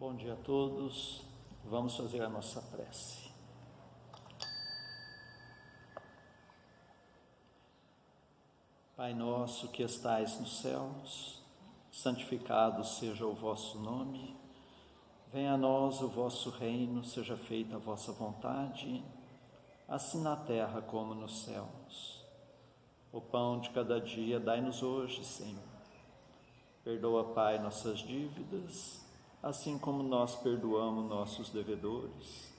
Bom dia a todos, vamos fazer a nossa prece. Pai nosso que estais nos céus, santificado seja o vosso nome, venha a nós o vosso reino, seja feita a vossa vontade, assim na terra como nos céus. O pão de cada dia dai-nos hoje, Senhor. Perdoa, Pai, nossas dívidas, assim como nós perdoamos nossos devedores,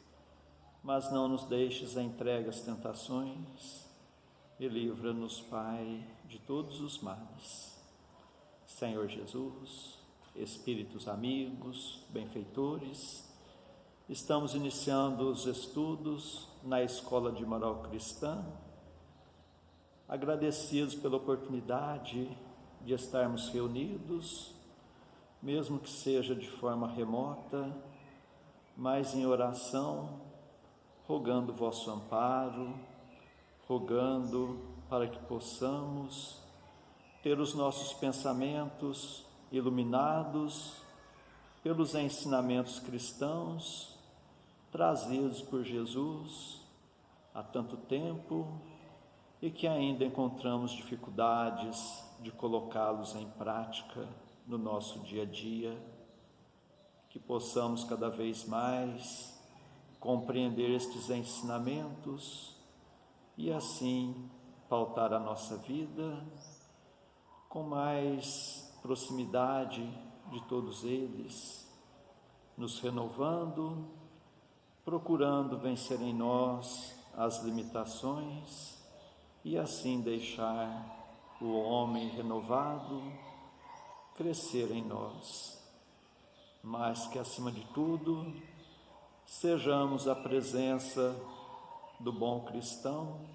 mas não nos deixes entregue às tentações e livra-nos, Pai, de todos os males. Senhor Jesus, espíritos amigos, benfeitores, estamos iniciando os estudos na Escola de Moral Cristã, agradecidos pela oportunidade de estarmos reunidos, mesmo que seja de forma remota, mas em oração, rogando o vosso amparo, rogando para que possamos ter os nossos pensamentos iluminados pelos ensinamentos cristãos trazidos por Jesus há tanto tempo e que ainda encontramos dificuldades de colocá-los em prática no nosso dia a dia, que possamos cada vez mais compreender estes ensinamentos e assim pautar a nossa vida com mais proximidade de todos eles, nos renovando, procurando vencer em nós as limitações e assim deixar o homem renovado crescer em nós, mas que acima de tudo sejamos a presença do bom cristão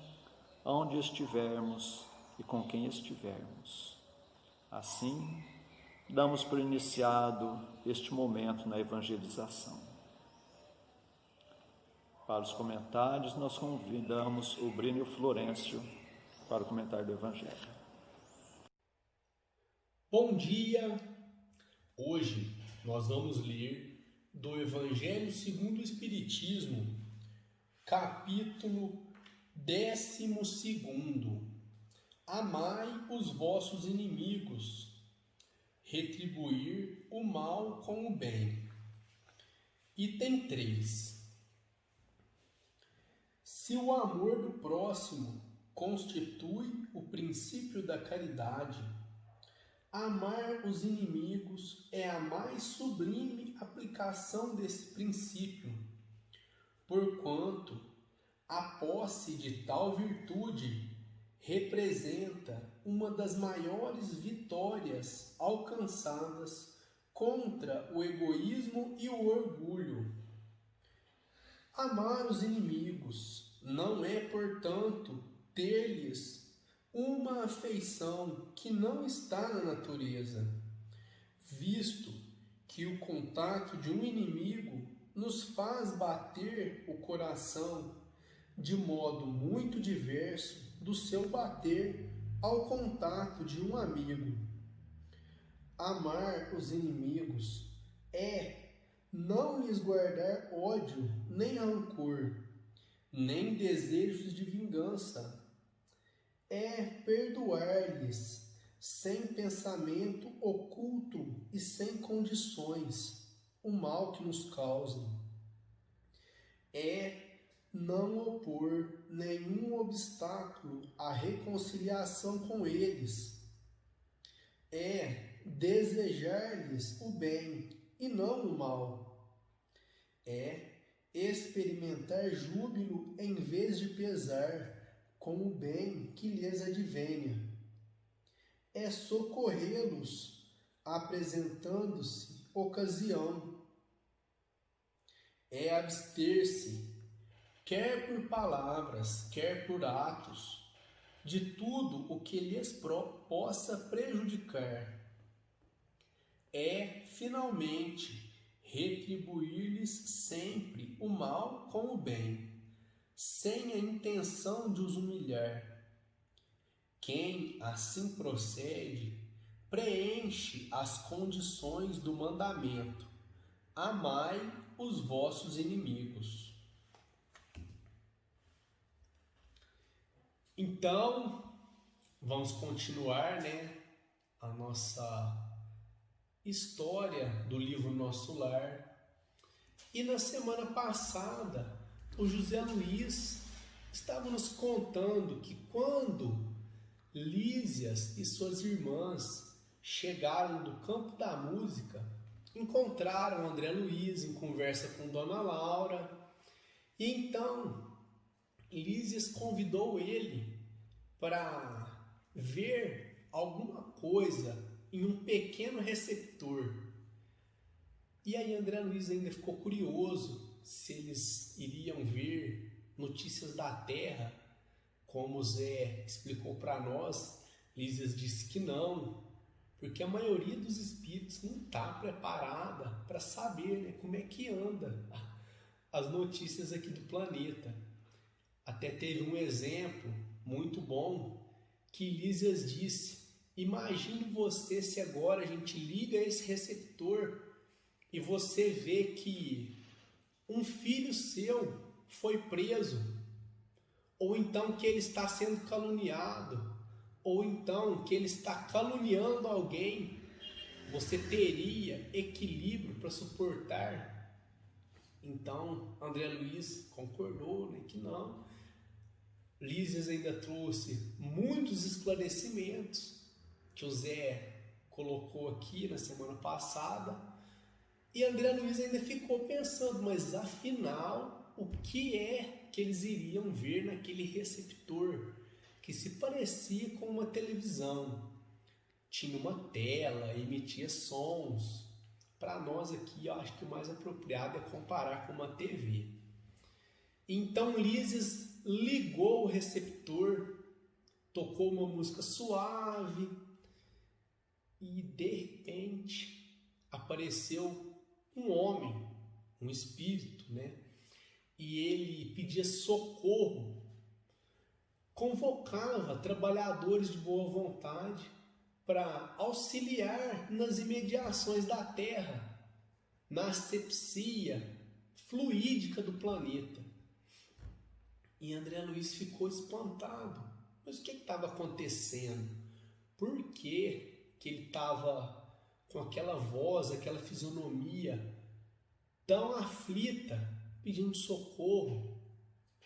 onde estivermos e com quem estivermos. Assim, damos por iniciado este momento na evangelização. Para os comentários, nós convidamos o Brínio Florencio para o comentário do Evangelho. Bom dia! Hoje nós vamos ler do Evangelho segundo o Espiritismo, capítulo 12. Amai os vossos inimigos, retribuir o mal com o bem. Item 3. Se o amor do próximo constitui o princípio da caridade, amar os inimigos é a mais sublime aplicação desse princípio, porquanto a posse de tal virtude representa uma das maiores vitórias alcançadas contra o egoísmo e o orgulho. Amar os inimigos não é, portanto, ter-lhes uma afeição que não está na natureza, visto que o contato de um inimigo nos faz bater o coração de modo muito diverso do seu bater ao contato de um amigo. Amar os inimigos é não lhes guardar ódio, nem rancor, nem desejos de vingança. É perdoar-lhes sem pensamento oculto e sem condições o mal que nos causam. É não opor nenhum obstáculo à reconciliação com eles. É desejar-lhes o bem e não o mal. É experimentar júbilo em vez de pesar com o bem que lhes advenha. É socorrê-los apresentando-se ocasião. É abster-se, quer por palavras, quer por atos, de tudo o que lhes possa prejudicar. É, finalmente, retribuir-lhes sempre o mal com o bem, sem a intenção de os humilhar. Quem assim procede preenche as condições do mandamento, amai os vossos inimigos. Então, vamos continuar, a nossa história do livro Nosso Lar. E na semana passada, o José Luiz estava nos contando que quando Lísias e suas irmãs chegaram do campo da música, encontraram André Luiz em conversa com Dona Laura, e então Lísias convidou ele para ver alguma coisa em um pequeno receptor. E aí André Luiz ainda ficou curioso se eles iriam ver notícias da terra, como o Zé explicou para nós. Lísias disse que não, porque a maioria dos espíritos não está preparada para saber como é que anda as notícias aqui do planeta. Até teve um exemplo muito bom que Lísias disse: imagine você se agora a gente liga esse receptor e você vê que um filho seu foi preso, ou então que ele está sendo caluniado, ou então que ele está caluniando alguém. Você teria equilíbrio para suportar? Então André Luiz concordou, que não. Lísias ainda trouxe muitos esclarecimentos que o Zé colocou aqui na semana passada. E André Luiz ainda ficou pensando, mas afinal, o que é que eles iriam ver naquele receptor que se parecia com uma televisão? Tinha uma tela, emitia sons. Para nós aqui, eu acho que o mais apropriado é comparar com uma TV. Então Lísias ligou o receptor, tocou uma música suave e de repente apareceu um homem, um espírito, e ele pedia socorro, convocava trabalhadores de boa vontade para auxiliar nas imediações da Terra, na asepsia fluídica do planeta. E André Luiz ficou espantado. Mas o que estava acontecendo? Por que ele estava com aquela voz, aquela fisionomia tão aflita, pedindo socorro,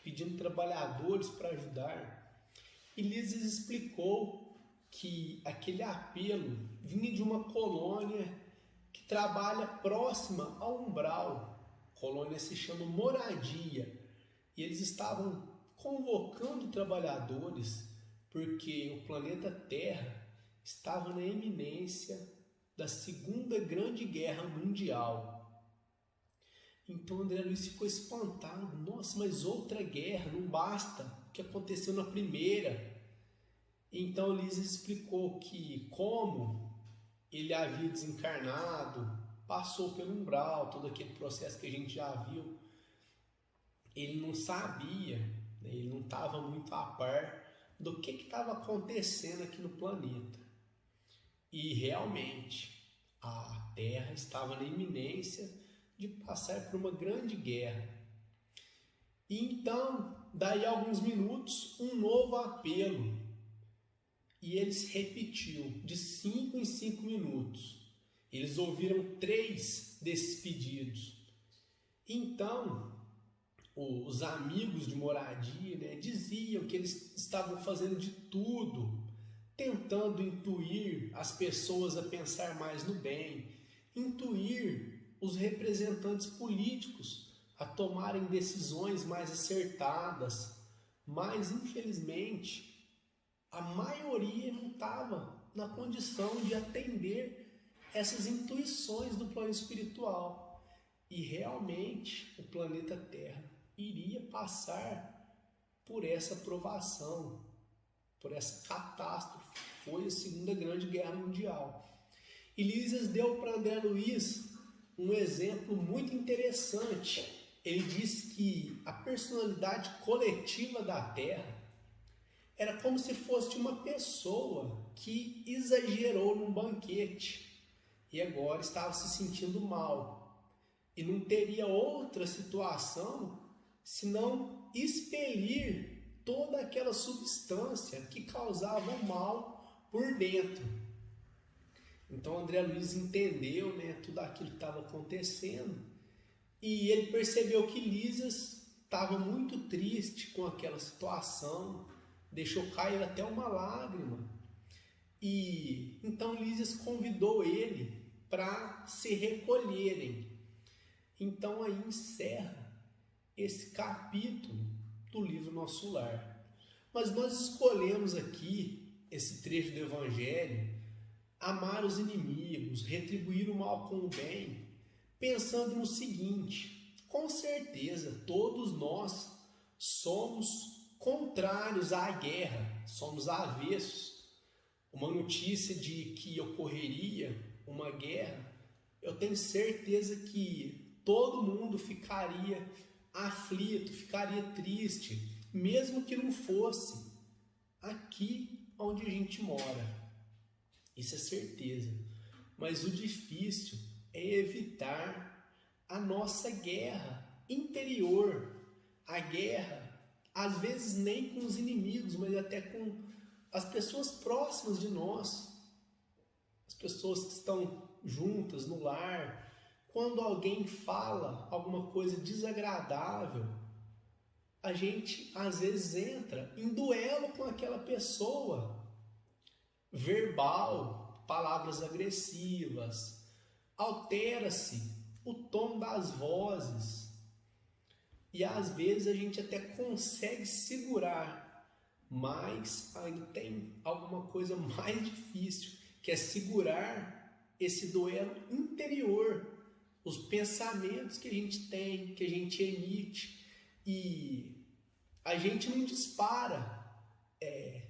pedindo trabalhadores para ajudar? E Lísias explicou que aquele apelo vinha de uma colônia que trabalha próxima ao umbral. A colônia se chama Moradia. E eles estavam convocando trabalhadores porque o planeta Terra estava na iminência da Segunda Grande Guerra Mundial. Então André Luiz ficou espantado. Nossa, mas outra guerra, não basta o que aconteceu na primeira. Então Lísias explicou que como ele havia desencarnado, passou pelo umbral, todo aquele processo que a gente já viu, ele não sabia, ele não estava muito a par do que estava acontecendo aqui no planeta. E realmente a Terra estava na iminência de passar por uma grande guerra. E então, daí a alguns minutos, um novo apelo. E ele se repetiu de 5 em 5 minutos. Eles ouviram 3 desses pedidos. Então, os amigos de Moradia, diziam que eles estavam fazendo de tudo, tentando intuir as pessoas a pensar mais no bem, intuir os representantes políticos a tomarem decisões mais acertadas, mas infelizmente a maioria não estava na condição de atender essas intuições do plano espiritual. E realmente o planeta Terra iria passar por essa provação, por essa catástrofe, foi a Segunda Grande Guerra Mundial. E Lísias deu para André Luiz um exemplo muito interessante. Ele disse que a personalidade coletiva da Terra era como se fosse uma pessoa que exagerou num banquete e agora estava se sentindo mal. e não teria outra situação senão expelir toda aquela substância que causava o mal por dentro. Então André Luiz entendeu, né, tudo aquilo que estava acontecendo, e ele percebeu que Lísias estava muito triste com aquela situação, deixou cair até uma lágrima. E então Lísias convidou ele para se recolherem. Então aí encerra esse capítulo do livro Nosso Lar. Mas nós escolhemos aqui esse trecho do Evangelho, amar os inimigos, retribuir o mal com o bem, pensando no seguinte: com certeza todos nós somos contrários à guerra, somos avessos. Uma notícia de que ocorreria uma guerra, eu tenho certeza que todo mundo ficaria aflito, ficaria triste, mesmo que não fosse aqui onde a gente mora. Isso é certeza. Mas o difícil é evitar a nossa guerra interior, a guerra, às vezes nem com os inimigos, mas até com as pessoas próximas de nós, as pessoas que estão juntas no lar. Quando alguém fala alguma coisa desagradável, a gente às vezes entra em duelo com aquela pessoa, verbal, palavras agressivas, altera-se o tom das vozes, e às vezes a gente até consegue segurar, mas ainda tem alguma coisa mais difícil, que é segurar esse duelo interior, os pensamentos que a gente tem, que a gente emite, e a gente não dispara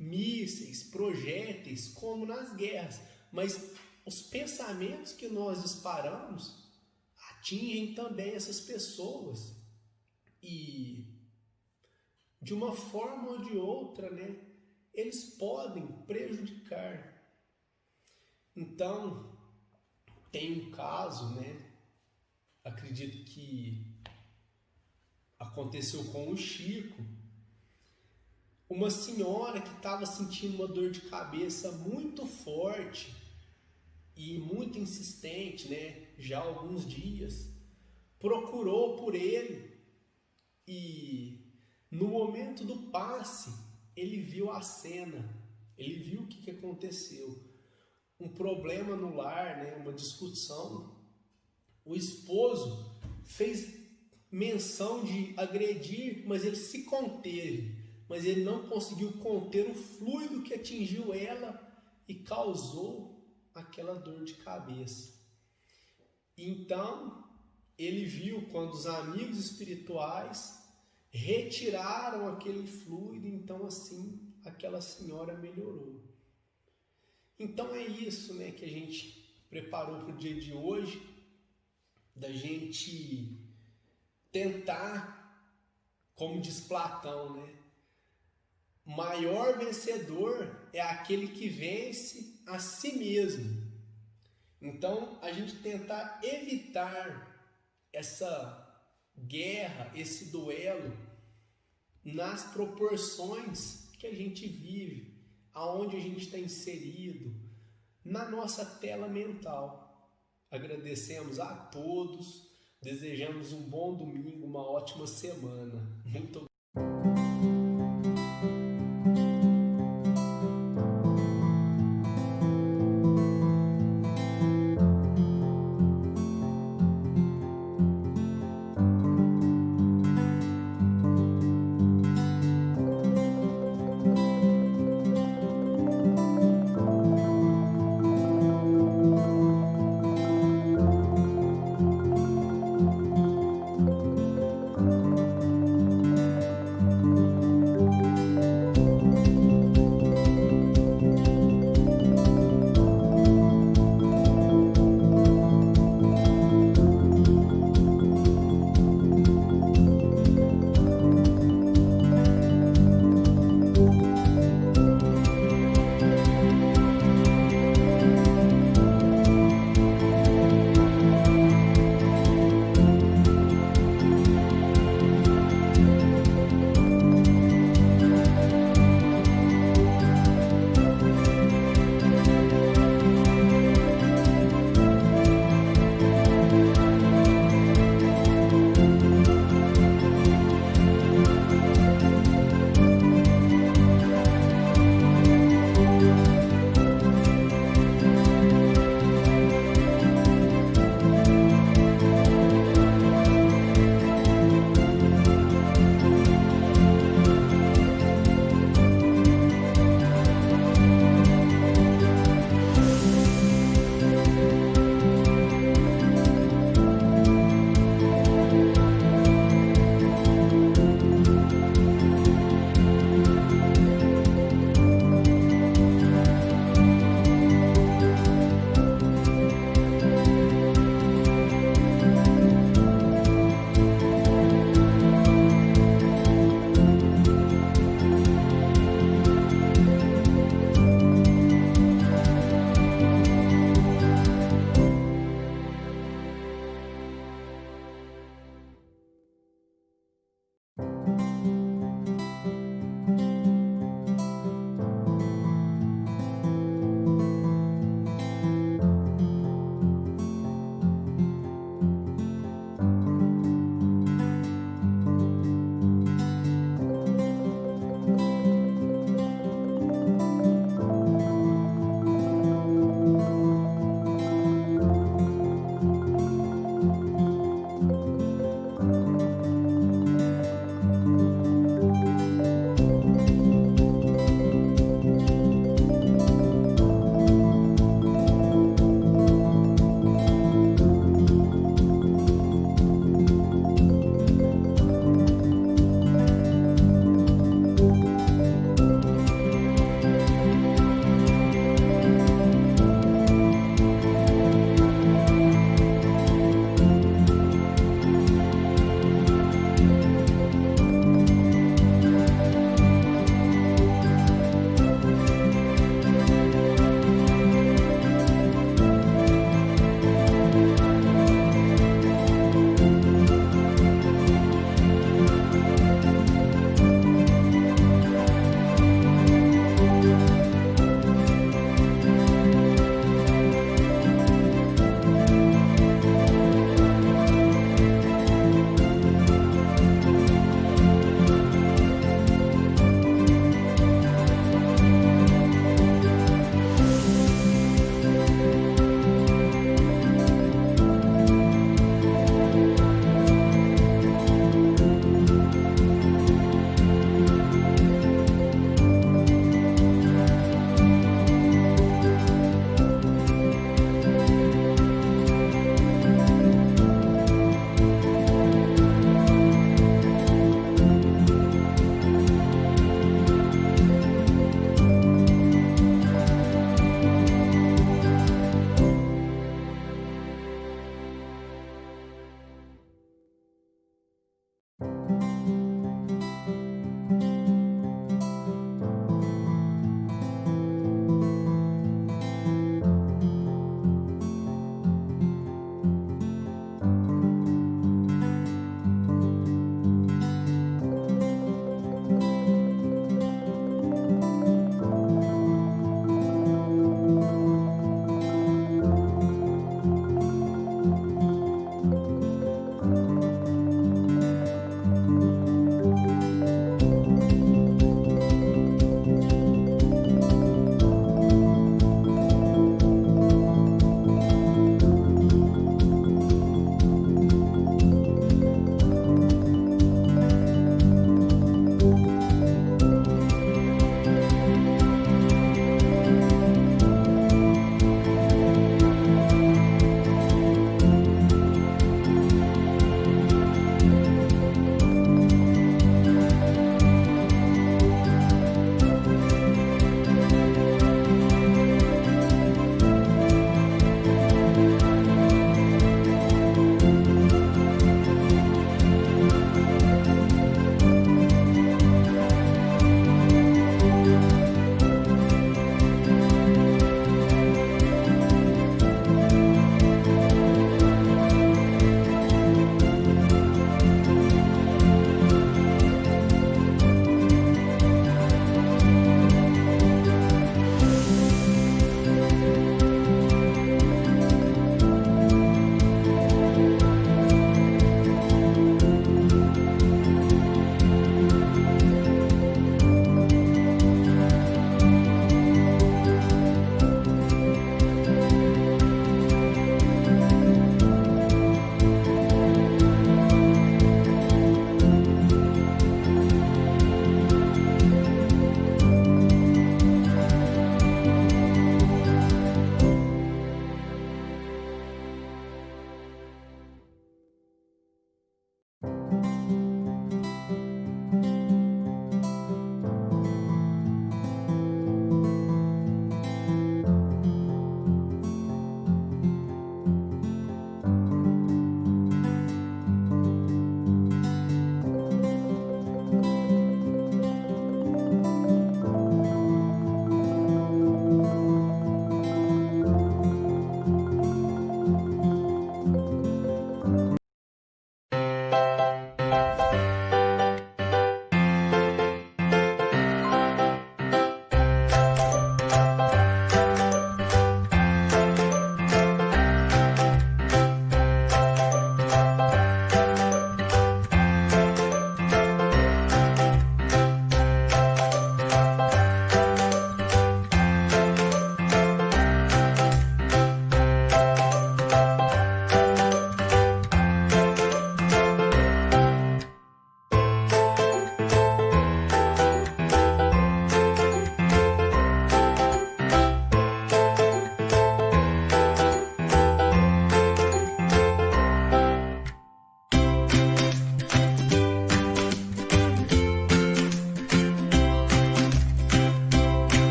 mísseis, projéteis, como nas guerras, mas os pensamentos que nós disparamos atingem também essas pessoas, e de uma forma ou de outra, né, eles podem prejudicar. Então, tem um caso, né, acredito que aconteceu com o Chico, uma senhora que estava sentindo uma dor de cabeça muito forte e muito insistente, né, já há alguns dias, procurou por ele, e no momento do passe ele viu a cena, ele viu o que aconteceu, um problema no lar, né, uma discussão. O esposo fez menção de agredir, mas ele se conteve, mas ele não conseguiu conter o fluido que atingiu ela e causou aquela dor de cabeça. Então, ele viu quando os amigos espirituais retiraram aquele fluido, então assim, aquela senhora melhorou. Então é isso, né, que a gente preparou para o dia de hoje, da gente tentar, como diz Platão, né, o maior vencedor é aquele que vence a si mesmo. Então, a gente tentar evitar essa guerra, esse duelo, nas proporções que a gente vive, aonde a gente está inserido, na nossa tela mental. Agradecemos a todos, desejamos um bom domingo, uma ótima semana. Muito obrigado.